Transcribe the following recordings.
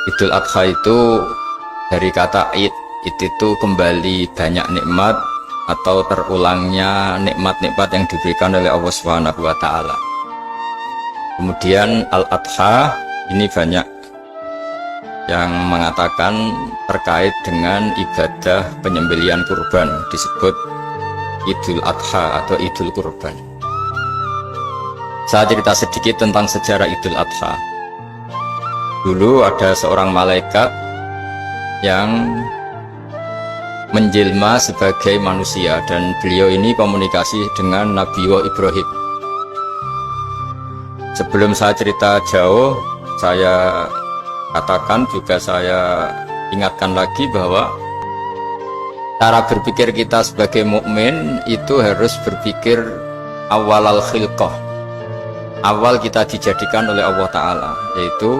Idul Adha itu dari kata id itu kembali banyak nikmat atau terulangnya nikmat-nikmat yang diberikan oleh Allah Subhanahu wa taala. Kemudian Al-Adha ini banyak yang mengatakan terkait dengan ibadah penyembelihan kurban, disebut Idul Adha atau Idul Kurban. Saya cerita sedikit tentang sejarah Idul Adha. Dulu ada seorang malaikat yang menjelma sebagai manusia, dan beliau ini komunikasi dengan Nabi Ibrahim. Sebelum saya cerita jauh, saya katakan juga, saya ingatkan lagi bahwa cara berpikir kita sebagai mukmin itu harus berpikir awal al-khilqah. Awal kita dijadikan oleh Allah Ta'ala, yaitu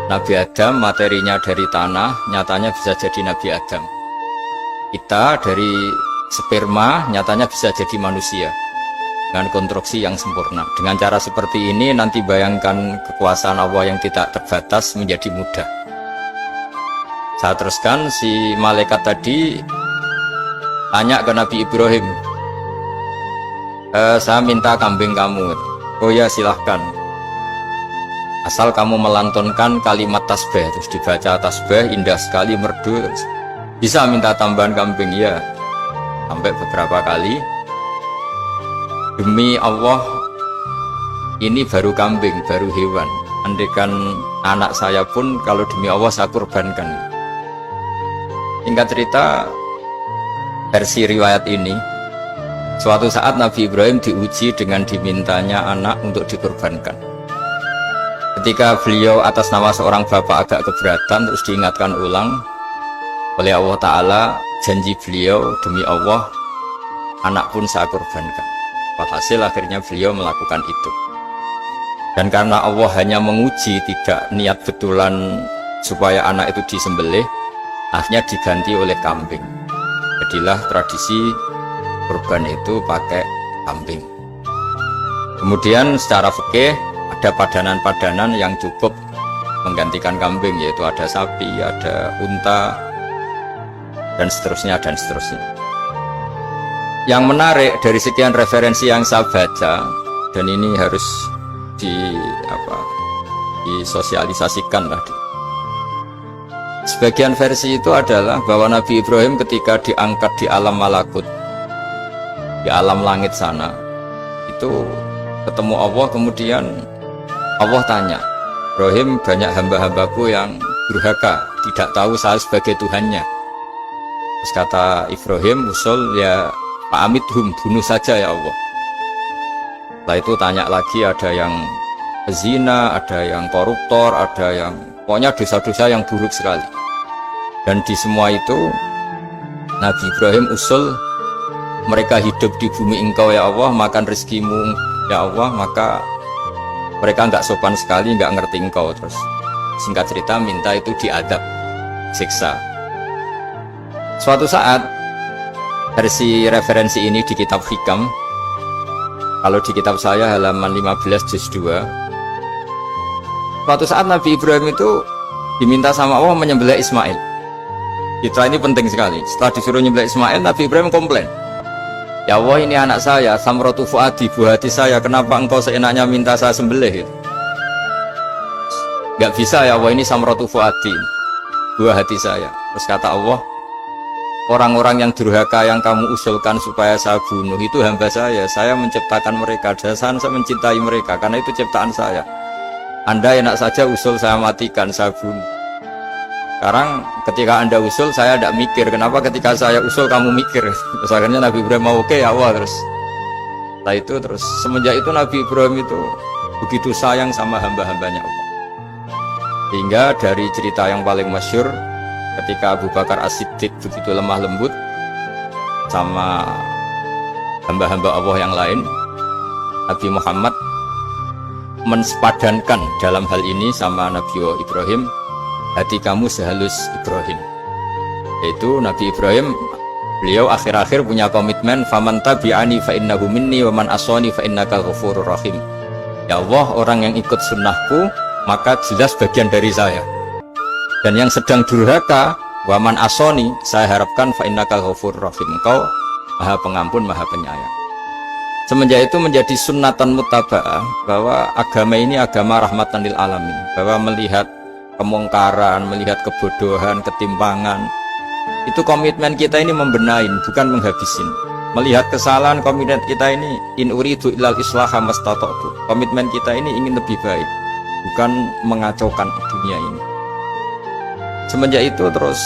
Nabi Adam materinya dari tanah, nyatanya bisa jadi Nabi Adam. Kita dari sperma, nyatanya bisa jadi manusia dengan konstruksi yang sempurna. Dengan cara seperti ini, nanti bayangkan kekuasaan Allah yang tidak terbatas menjadi mudah. Saya teruskan, si malaikat tadi tanya ke Nabi Ibrahim, saya minta kambing kamu. Oh ya, silahkan, asal kamu melantunkan kalimat tasbih. Terus dibaca tasbih, indah sekali, merdu. Bisa minta tambahan kambing? Ya. Sampai beberapa kali. Demi Allah, ini baru kambing, baru hewan. Andaikan anak saya pun, kalau demi Allah saya kurbankan. Singkat cerita, versi riwayat ini, suatu saat Nabi Ibrahim diuji dengan dimintanya anak untuk dikurbankan. Ketika beliau atas nama seorang bapak agak keberatan, terus diingatkan ulang oleh Allah Ta'ala, janji beliau, demi Allah, anak pun saya kurbankan. Hasil akhirnya beliau melakukan itu. Dan karena Allah hanya menguji, tidak niat betulan supaya anak itu disembelih, akhirnya diganti oleh kambing. Jadilah tradisi kurban itu pakai kambing. Kemudian secara fikih ada padanan-padanan yang cukup menggantikan kambing, yaitu ada sapi, ada unta, dan seterusnya dan seterusnya. Yang menarik dari sekian referensi yang saya baca, dan ini harus disosialisasikan lah. Sebagian versi itu adalah bahwa Nabi Ibrahim ketika diangkat di alam malakut, di alam langit sana, itu ketemu Allah. Kemudian Allah tanya, Ibrahim, banyak hamba-hambaku yang durhaka, tidak tahu saya sebagai Tuhannya. Terus kata Ibrahim, usul ya Pak Amidhum, bunuh saja ya Allah. Setelah itu tanya lagi, ada yang zina, ada yang koruptor, ada yang pokoknya dosa-dosa yang buruk sekali. Dan di semua itu Nabi Ibrahim usul, mereka hidup di bumi engkau ya Allah, makan rezekimu ya Allah, maka mereka nggak sopan sekali, nggak ngerti engkau. Terus singkat cerita minta itu diadab, siksa. Suatu saat, versi referensi ini di kitab Hikam, kalau di kitab saya halaman 15 juz 2, suatu saat Nabi Ibrahim itu diminta sama Allah menyembelih Ismail. Citra ini penting sekali. Setelah disuruh menyembelih Ismail, Nabi Ibrahim komplain, ya Allah, ini anak saya, samratu fuadi, buah hati saya, kenapa engkau seenaknya minta saya sembelih? Gak bisa ya Allah, ini samratu fuadi, buah hati saya. Terus kata Allah, orang-orang yang durhaka yang kamu usulkan supaya saya bunuh itu hamba saya menciptakan mereka, dan saya mencintai mereka karena itu ciptaan saya. Anda enak saja usul saya matikan, saya bunuh. Sekarang ketika Anda usul, saya tidak mikir, kenapa ketika saya usul kamu mikir? Terus akhirnya Nabi Ibrahim mau, oke ya Allah. Setelah itu terus semenjak itu Nabi Ibrahim itu begitu sayang sama hamba-hambanya Allah. Hingga dari cerita yang paling masyhur, ketika Abu Bakar As-Siddiq begitu lemah lembut sama hamba-hamba Allah yang lain, Nabi Muhammad mensepadankan dalam hal ini sama Nabi Ibrahim, hati kamu sehalus Ibrahim. Yaitu Nabi Ibrahim, beliau akhir-akhir punya komitmen, faman tabi'ani fa innahu minni wa man asani fa innaka ghafurur rahim. Ya Allah, orang yang ikut sunnahku maka jelas bagian dari saya. Dan yang sedang durhaka, waman asoni, saya harapkan fa innakal ghafurur rahim, engkau maha pengampun, maha penyayang. Semenjak itu menjadi sunnatan muttaba'ah bahwa agama ini agama rahmatan lil alamin, bahwa melihat kemungkaran, melihat kebodohan, ketimpangan, itu komitmen kita ini membenahi, bukan menghabisin. Melihat kesalahan, komitmen kita ini in uridu ilal islaha mastata'tu, komitmen kita ini ingin lebih baik, bukan mengacaukan dunia ini. Semenjak itu terus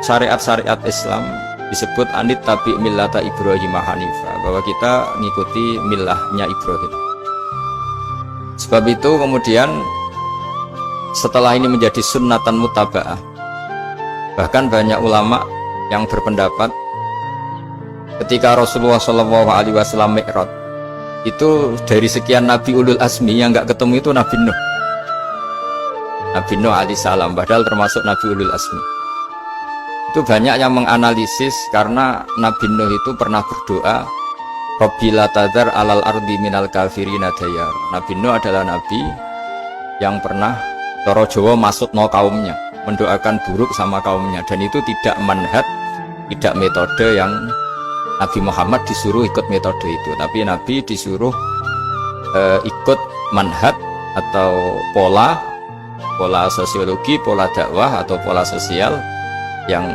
syariat-syariat Islam disebut anit tabi millata Ibrahim Hanifah, bahwa kita ngikuti millahnya Ibrahim. Sebab itu kemudian setelah ini menjadi sunnatan mutaba'ah, bahkan banyak ulama yang berpendapat ketika Rasulullah SAW Mi'raj itu dari sekian Nabi Ulul Azmi yang nggak ketemu itu Nabi Nuh. Nabi Nuh alaihissalam, padahal termasuk Nabi Ulul Azmi. Itu banyak yang menganalisis karena Nabi Nuh itu pernah berdoa, Rabbi la tadhar alal ardi minal kafirina dayar. Nabi Nuh adalah Nabi yang pernah Toro Jawa maksud no kaumnya, mendoakan buruk sama kaumnya, dan itu tidak manhaj, tidak metode yang Nabi Muhammad disuruh ikut metode itu, tapi Nabi disuruh ikut manhaj atau pola sosiologi, pola dakwah atau pola sosial yang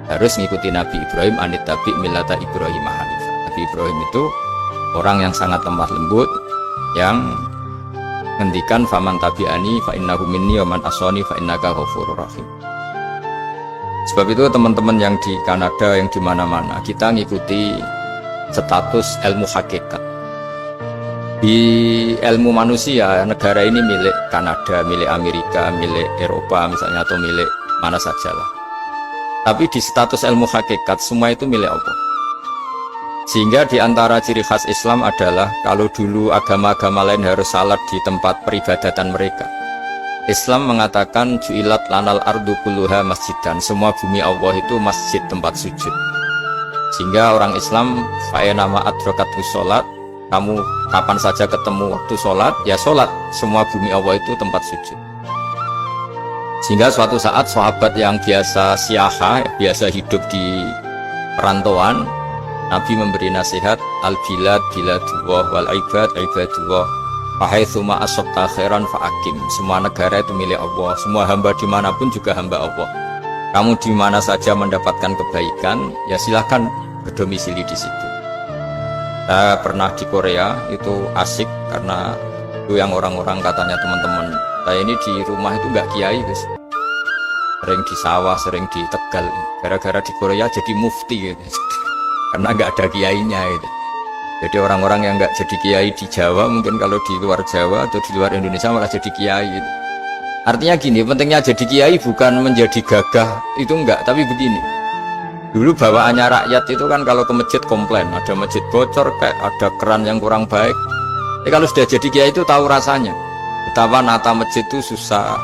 harus mengikuti Nabi Ibrahim, anit tabi millata Ibrahim Hanifah. Nabi Ibrahim itu orang yang sangat lemah lembut, yang ngendikan faman tabi'ani fa innahu minni wa man asani fa innaka ghafurur rahim. Sebab itu teman-teman yang di Kanada, yang di mana-mana, kita ngikuti status ilmu hakikat. Di ilmu manusia, negara ini milik Kanada, milik Amerika, milik Eropa misalnya, atau milik mana sajalah. Tapi di status ilmu hakikat, semua itu milik Allah. Sehingga di antara ciri khas Islam adalah kalau dulu agama-agama lain harus salat di tempat peribadatan mereka, Islam mengatakan ju'ilat lanal ardu kulluha masjidan, semua bumi Allah itu masjid, tempat sujud. Sehingga orang Islam fa'enama adrokatu sholat, kamu kapan saja ketemu waktu sholat, ya sholat, semua bumi Allah itu tempat sujud. Sehingga suatu saat sahabat yang biasa siaha, biasa hidup di perantauan, Nabi memberi nasihat, al-bilad biladullah wal ibad ibadullah, fahaitsuma asabta khairan fa'akim. Semua negara itu milik Allah, semua hamba dimanapun juga hamba Allah. Kamu di mana saja mendapatkan kebaikan, ya silahkan berdomisili di situ. Saya pernah di Korea, itu asik karena itu yang orang-orang katanya teman-teman, saya ini di rumah itu nggak kiai guys, sering di sawah, sering di Tegal, gara-gara di Korea jadi mufti gitu. Karena nggak ada kiainya gitu. Jadi orang-orang yang nggak jadi kiai di Jawa, mungkin kalau di luar Jawa atau di luar Indonesia malah jadi kiai gitu. Artinya gini, pentingnya jadi kiai bukan menjadi gagah, itu enggak, tapi begini. Dulu bawaannya rakyat itu kan kalau ke masjid komplain, ada masjid bocor, kayak ada keran yang kurang baik. Kalau sudah jadi kiai itu tahu rasanya. Betapa nata masjid itu susah,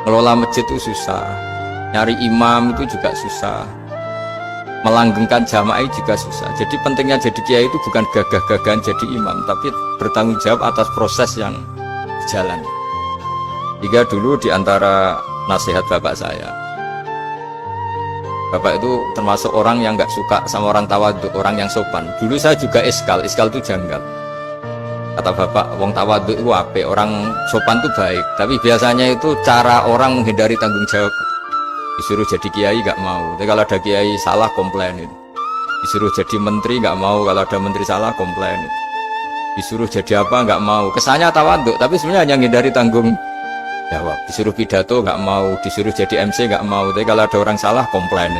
ngelola masjid itu susah, nyari imam itu juga susah, melanggengkan jamaah juga susah. Jadi pentingnya jadi kiai itu bukan gagah-gagahan jadi imam, tapi bertanggung jawab atas proses yang berjalan. Jika dulu diantara nasihat bapak saya, bapak itu termasuk orang yang nggak suka sama orang tawadhu, orang yang sopan. Dulu saya juga iskal itu janggal. Kata bapak, wong tawadhu itu apa? Orang sopan itu baik, tapi biasanya itu cara orang menghindari tanggung jawab. Disuruh jadi kiai nggak mau, tapi kalau ada kiai salah komplain. Disuruh jadi menteri nggak mau, kalau ada menteri salah komplain. Disuruh jadi apa nggak mau, kesannya tawadhu, tapi sebenarnya hanya menghindari tanggung jawab. Disuruh pidato nggak mau, disuruh jadi MC nggak mau, tapi kalau ada orang salah komplain.